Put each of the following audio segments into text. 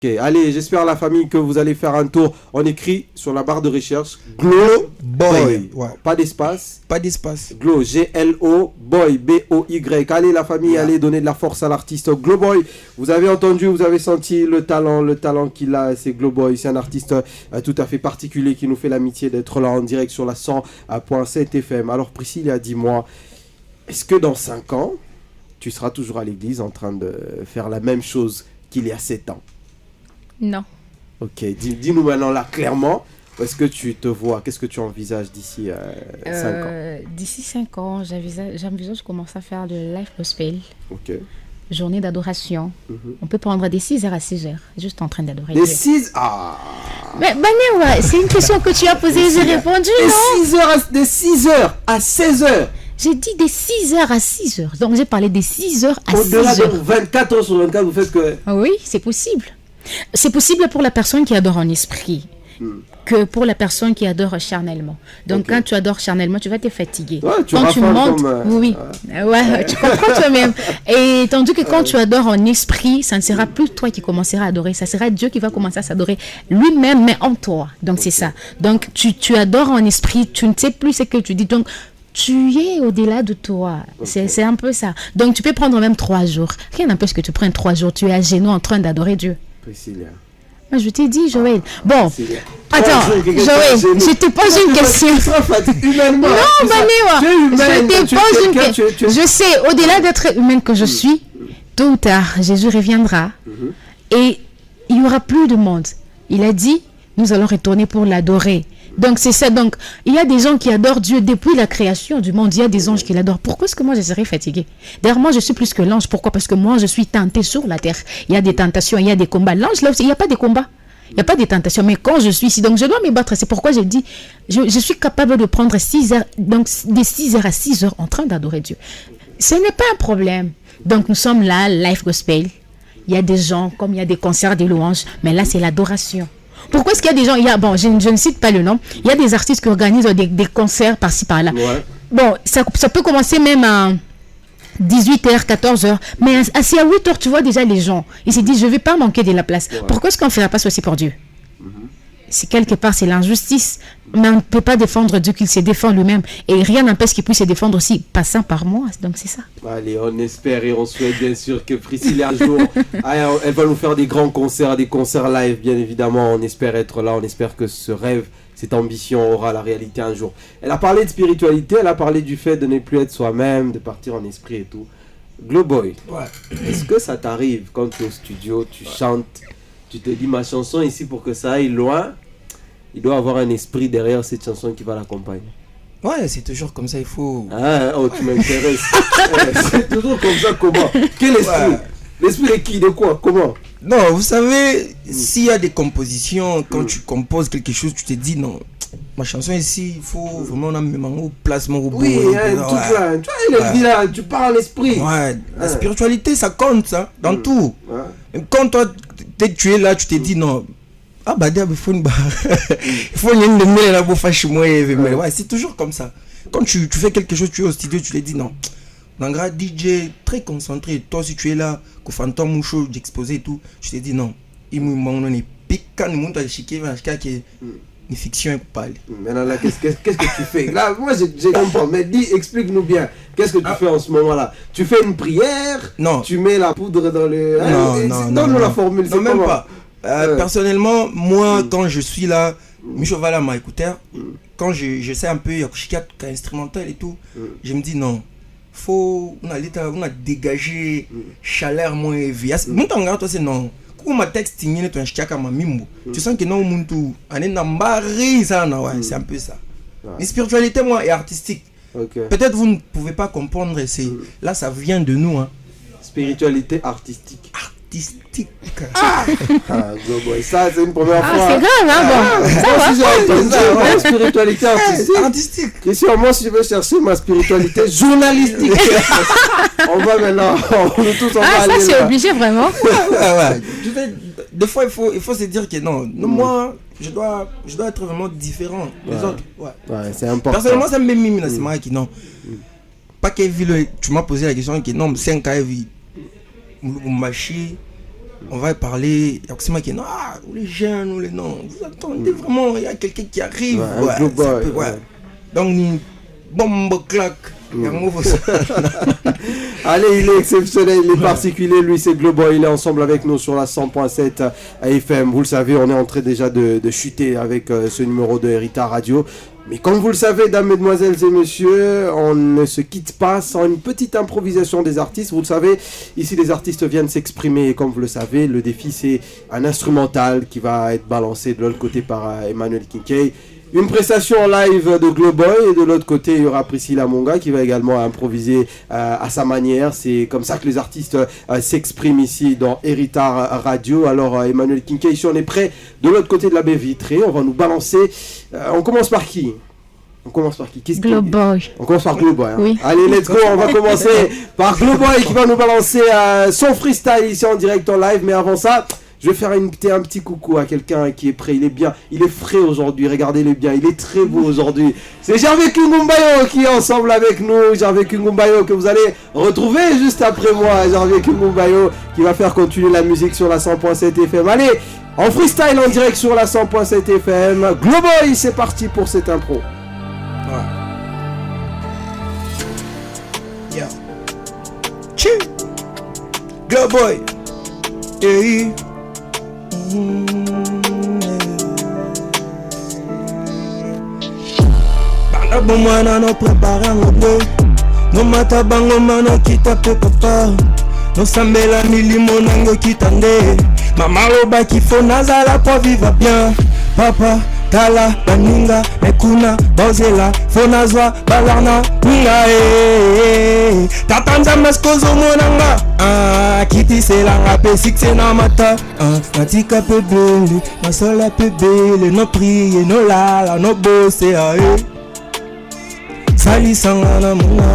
Ok, allez, j'espère la famille que vous allez faire un tour. On écrit sur la barre de recherche Glo Boy. Ouais. Pas d'espace. Pas d'espace. Glo, G-L-O, Boy, B-O-Y. Allez la famille, allez donner de la force à l'artiste Glo Boy. Vous avez entendu, vous avez senti le talent qu'il a, c'est Glo Boy. C'est un artiste tout à fait particulier qui nous fait l'amitié d'être là en direct sur la 100.7 FM. Alors Priscilla, dis-moi, est-ce que dans 5 ans, tu seras toujours à l'église en train de faire la même chose qu'il y a 7 ans? Non. Ok, dis-nous maintenant là clairement, où est-ce que tu te vois, qu'est-ce que tu envisages d'ici 5 ans? D'ici 5 ans, j'envisage de commencer à faire le live gospel. Ok. Journée d'adoration. On peut prendre des 6h à 6h, juste en train d'adorer Des Dieu. 6... Ah. Mais Bané, c'est une question que tu as posée, j'ai répondu, non? Des 6h à 16h. J'ai dit des 6h à 6h. Donc j'ai parlé des 6h à 6h. Au-delà de 24 heures sur 24, vous faites que... Oui, c'est possible. C'est possible pour la personne qui adore en esprit que pour la personne qui adore charnellement. Donc quand tu adores charnellement, tu vas te fatiguer. Ouais, quand tu montes, oui, tu comprends toi-même. Et tandis que quand tu adores en esprit, ça ne sera plus toi qui commenceras à adorer, ça sera Dieu qui va commencer à s'adorer lui-même, mais en toi. Donc c'est ça. Donc tu adores en esprit, tu ne sais plus ce que tu dis. Donc tu es au-delà de toi. C'est un peu ça. Donc tu peux prendre même 3 jours. Rien n'empêche que tu prennes 3 jours. Tu es à genoux en train d'adorer Dieu. Priscilla. Moi, je t'ai dit, Joël. Bon, Priscilla. attends, Joël, je te pose une question. Humainement. Non, Banéwa, je te pose une question. Je sais, au-delà d'être humaine que je suis, tôt ou tard, Jésus reviendra et il n'y aura plus de monde. Il a dit, nous allons retourner pour l'adorer. Donc c'est ça. Donc il y a des gens qui adorent Dieu depuis la création du monde. Il y a des anges qui l'adorent. Pourquoi est-ce que moi je serais fatiguée? D'ailleurs moi je suis plus que l'ange. Pourquoi? Parce que moi je suis tentée sur la terre. Il y a des tentations, il y a des combats. L'ange là aussi, il n'y a pas de combats. Il n'y a pas de tentations. Mais quand je suis ici, donc je dois me battre. C'est pourquoi j'ai dit, je suis capable de prendre 6 heures, donc des 6h à 6h en train d'adorer Dieu. Ce n'est pas un problème. Donc nous sommes là, live gospel. Il y a des gens, comme il y a des concerts de louanges, mais là c'est l'adoration. Pourquoi est-ce qu'il y a des gens, bon, je ne cite pas le nom, il y a des artistes qui organisent des concerts par-ci par-là. Ouais. Bon, ça peut commencer même à 18h, 14h, mais à 8h, tu vois déjà les gens. Ils se disent, je ne vais pas manquer de la place. Ouais. Pourquoi est-ce qu'on ne fera pas aussi pour Dieu? C'est quelque part, c'est l'injustice. Mais on ne peut pas défendre Dieu qu'il se défend lui-même. Et rien n'empêche qu'il puisse se défendre aussi, passant par moi. Donc c'est ça. Allez, on espère et on souhaite bien sûr que Priscilla un jour, elle va nous faire des grands concerts, des concerts live, bien évidemment. On espère être là, on espère que ce rêve, cette ambition aura la réalité un jour. Elle a parlé de spiritualité, elle a parlé du fait de ne plus être soi-même, de partir en esprit et tout. Glo Boy, est-ce que ça t'arrive quand tu es au studio, tu chantes, tu te dis ma chanson ici pour que ça aille loin? Il doit avoir un esprit derrière cette chanson qui va l'accompagner. Ouais, c'est toujours comme ça, il faut... Ah, oh, tu m'intéresses. C'est toujours comme ça, comment? Quel esprit? L'esprit de qui? De quoi? Comment? Non, vous savez, s'il y a des compositions, quand tu composes quelque chose, tu te dis non, ma chanson ici, il faut vraiment un placement au bout. Oui, tout là. Tu vois, il est dit là, tu parles l'esprit. Ouais, la spiritualité, ça compte, ça, dans tout. Ouais. Quand toi, tu es là, tu te dis non. Ah bah il faut une ouais, c'est toujours comme ça. Quand tu fais quelque chose, tu es au studio, tu te dis non. Nangra DJ très concentré, toi si tu es là, que fantôme ou chaud d'exposer et tout, tu te dis non. Il me est piquant, il monte à chiquer, une fiction est parlé. Maintenant là, qu'est-ce que tu fais? Là, moi j'ai compris, mais explique-nous bien. Qu'est-ce que tu fais en ce moment-là? Tu fais une prière? Non. Tu mets la poudre dans le... Non. Donne-nous la formule, non, même pas. Personnellement, moi, quand je suis là, je vais à ma écouteur, quand je sais un peu, il y a instrumental et tout, je me dis non, on a dégagé chaleur moins éveillée. Mon temps, toi, c'est non. Quand ma texte, tu sens que non, c'est un peu ça. Mais spiritualité, moi, est artistique. Peut-être vous ne pouvez pas comprendre, là, ça vient de nous. Hein. Spiritualité artistique. Artistique. Ça c'est une première fois. C'est grave, hein, bon. Spiritualité artistique. Christian, moi si je veux chercher ma spiritualité journalistique. On va maintenant, tous on va aller. Ça c'est obligé vraiment. Des fois il faut se dire que non, moi je dois être vraiment différent des autres. Ouais, c'est important. Personnellement ça me mime c'est moi qui non. Pas que tu m'as posé la question que non 5 ans vie. Machi on va parler. C'est moi qui est non, les jeunes ou les non. Vous attendez vraiment, il y a quelqu'un qui arrive. Donc, bombe claque. Allez, il est exceptionnel, il est particulier, lui c'est Globoy, il est ensemble avec nous sur la 100.7 FM. Vous le savez, on est en train déjà de chuter avec ce numéro de Héritage Radio. Mais comme vous le savez, dames, mesdemoiselles et messieurs, on ne se quitte pas sans une petite improvisation des artistes. Vous le savez, ici les artistes viennent s'exprimer et comme vous le savez, le défi c'est un instrumental qui va être balancé de l'autre côté par Emmanuel Kincaid. Une prestation en live de Globoy et de l'autre côté il y aura Priscilla Monga qui va également improviser à sa manière. C'est comme ça que les artistes s'expriment ici dans Héritage Radio. Alors Emmanuel Kincaid, ici on est prêt de l'autre côté de la baie vitrée, on va nous balancer. On commence par qui? Globoy. On commence par Globoy. Hein. Oui. Allez, let's go. On va commencer par Globoy qui va nous balancer son freestyle ici en direct en live. Mais avant ça, je vais faire un petit coucou à quelqu'un qui est prêt. Il est bien, il est frais aujourd'hui. Regardez-le bien, il est très beau aujourd'hui. C'est Gervais Kungumbayo qui est ensemble avec nous. Gervais Kungumbayo que vous allez retrouver juste après moi. Gervais Kungumbayo qui va faire continuer la musique sur la 100.7 FM. Allez, en freestyle en direct sur la 100.7 FM. Globoy, c'est parti pour cette impro. Yeah. Globoy. Hey. Bana bomana no prepara ngobo. No mata bango mana kita pe papa. No sambela milimo nango kitande. Mama loba kifo nazala pour vivre bien. Papa tala baninga ekuna bozela fonazwa balarna nga tatanza maskozo monanga kiti selanga pe sikse na mata natika pe bele nasola pe bele no prier no lala no bose salisanga na muna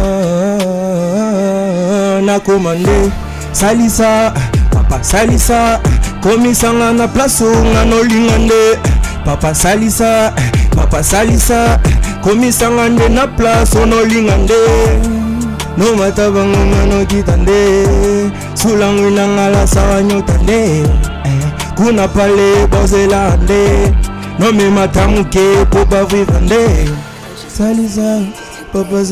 na komande salisa papa salisa komisanga na place nga no lingande Papa salisa, komisanga nde na place ono lingande. No matabango ngano kitande, sulangu nangala sawa nyotande. Kuna pale bozela ande, no me matamuke poba vivande. Salisa, papa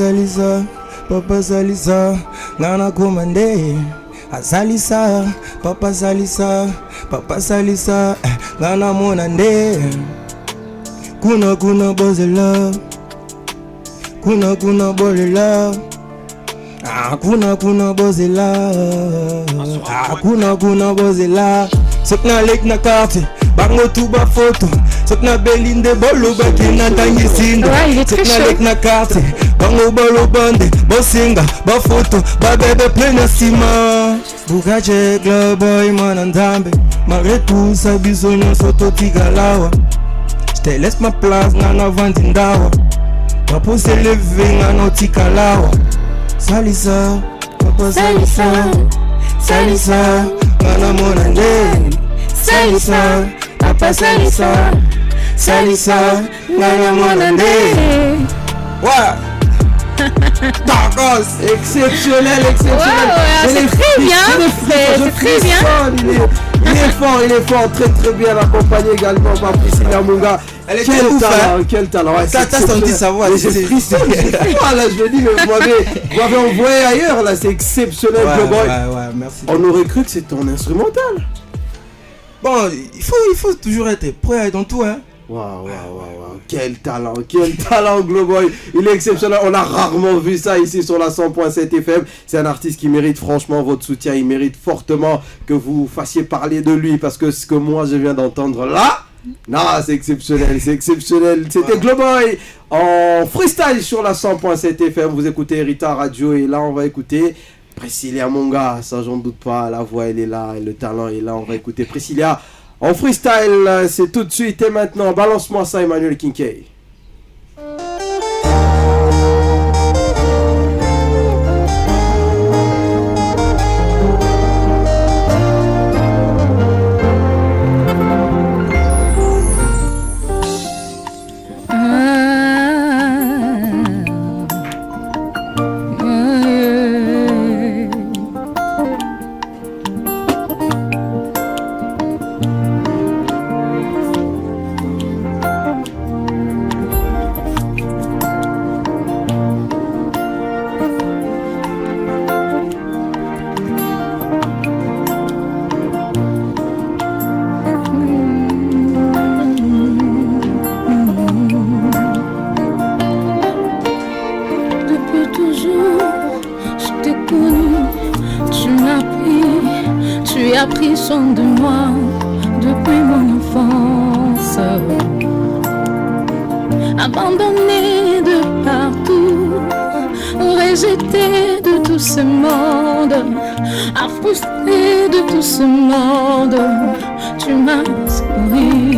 salisa, ngana komande. Salisa, papa salisa, ngana monande. Kuna bozela, kuna bolela. Kuna bozela, kuna bozela. Sokna lek na carte, bango tuba photo. Sokna belinde bolo bakina tangi sinda. Sokna lek na carte, bango bolo bande, bosinga, ba photo, ba bebe plena sima. Bukache Globoy manandambe, malgré tout sa bisogno soto tigalawa. J'te laisse ma place nana vandindawa, pas pour s'élever nana tikalawa. Salisa, papa salisa, nana monande. Salisa, papa salisa, nana monande. Ouais. Exceptionnel. Ouais, c'est très bien. Il est fort, très bien accompagné également par Priscilla Monga. Quel talent. Ouais, t'as senti sa voix. Là, je me dis, mais vous m'avez envoyé ailleurs, là, c'est exceptionnel. Ouais, merci. On aurait cru que c'était ton instrumental. Bon, il faut toujours être prêt dans tout, hein. Waouh. Quel talent Globoy. Il est exceptionnel. On a rarement vu ça ici sur la 100.7 FM. C'est un artiste qui mérite franchement votre soutien. Il mérite fortement que vous fassiez parler de lui parce que ce que moi je viens d'entendre là, non, c'est exceptionnel. C'était Globoy en freestyle sur la 100.7 FM. Vous écoutez Héritage Radio et là on va écouter Priscilla Monga. Ça j'en doute pas. La voix elle est là, le talent est là. On va écouter Priscilla. En freestyle, c'est tout de suite et maintenant. Balance-moi ça, Emmanuel Kincaid. a pris soin de moi depuis mon enfance. Abandonné de partout, rejeté de tout ce monde, frustré de tout ce monde, tu m'as souri.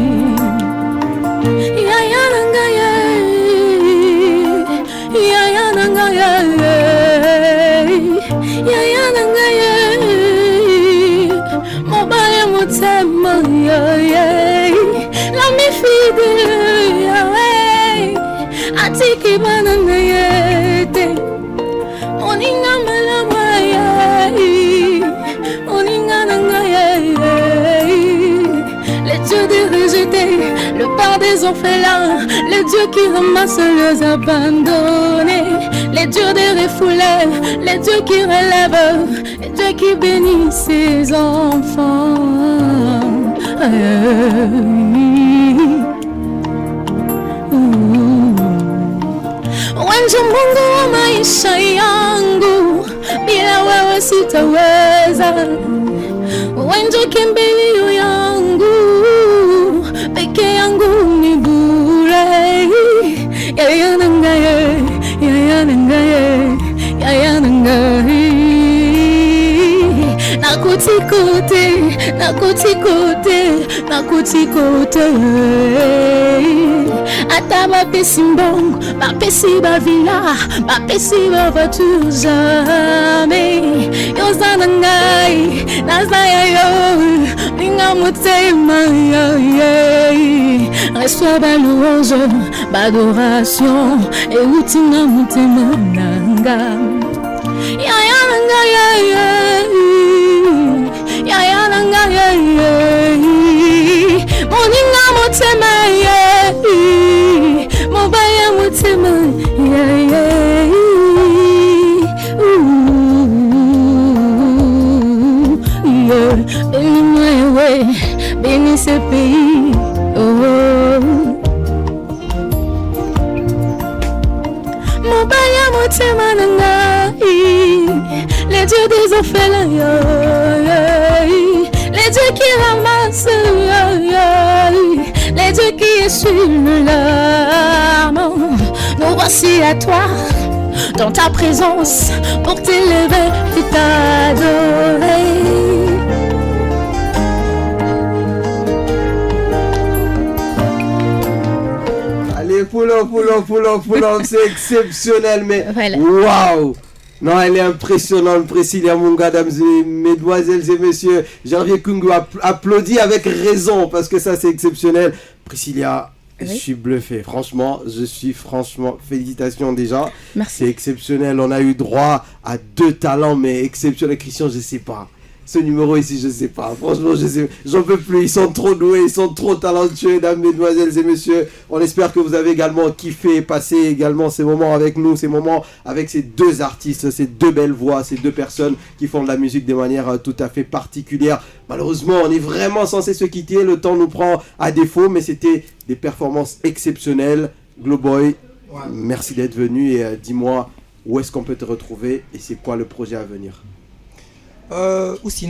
L'ami fidèle, atiki bananayete, oninga malamaya, oninga nangaya. Les dieux des rejetés, le père des orphelins, les dieux qui ramassent les abandonnés, les dieux des refoulés, les dieux qui relèvent, les dieux qui bénissent ses enfants. Wenjo Mungu wa maisha yangu, bila wewe sitaweza. Wenjo kimbilio yangu, peke yangu ni bure. Yaya nangaye, yaya nangaye, yaya nangaye. Nakutikote, nakutikote, nakutikote. Ata bapesi mbongo, bapesi bavila, bapesi bavoiture jamais. Yoza nangai, nazaya yo, ninga motema yo. Reçois ba louange, ba adoration, et utina motema nanga. Ya ya nanga ya ya. Ya ya nanga ya ya. Moninga motema ya. Mobaya motema ya ya. Bénis-moi, ouais, bénis ce pays. Mobaya motema nangai, les dieux des orphelins, les dieux qui ramassent, les dieux qui essuient le larmes. Nous voici à toi, dans ta présence, pour t'élever et t'adorer. Allez, pull up, c'est exceptionnel, mais waouh! Non, elle est impressionnante, Priscilla Munga, mesdames et mesdemoiselles et messieurs. Janvier Kungu applaudit avec raison, parce que ça, c'est exceptionnel. Priscilla, je suis bluffé. Franchement, félicitations déjà. Merci. C'est exceptionnel. On a eu droit à 2 talents, mais exceptionnels. Christian, je sais pas. Ce numéro ici, je sais pas. Franchement, j'en peux plus. Ils sont trop doués, ils sont trop talentueux, mesdames, mesdemoiselles et messieurs. On espère que vous avez également kiffé, passé également ces moments avec nous, ces moments avec ces 2 artistes, ces 2 belles voix, ces 2 personnes qui font de la musique de manière tout à fait particulière. Malheureusement, on est vraiment censé se quitter. Le temps nous prend à défaut, mais c'était des performances exceptionnelles. Glowboy, merci d'être venu et dis-moi où est-ce qu'on peut te retrouver et c'est quoi le projet à venir? Ou sinon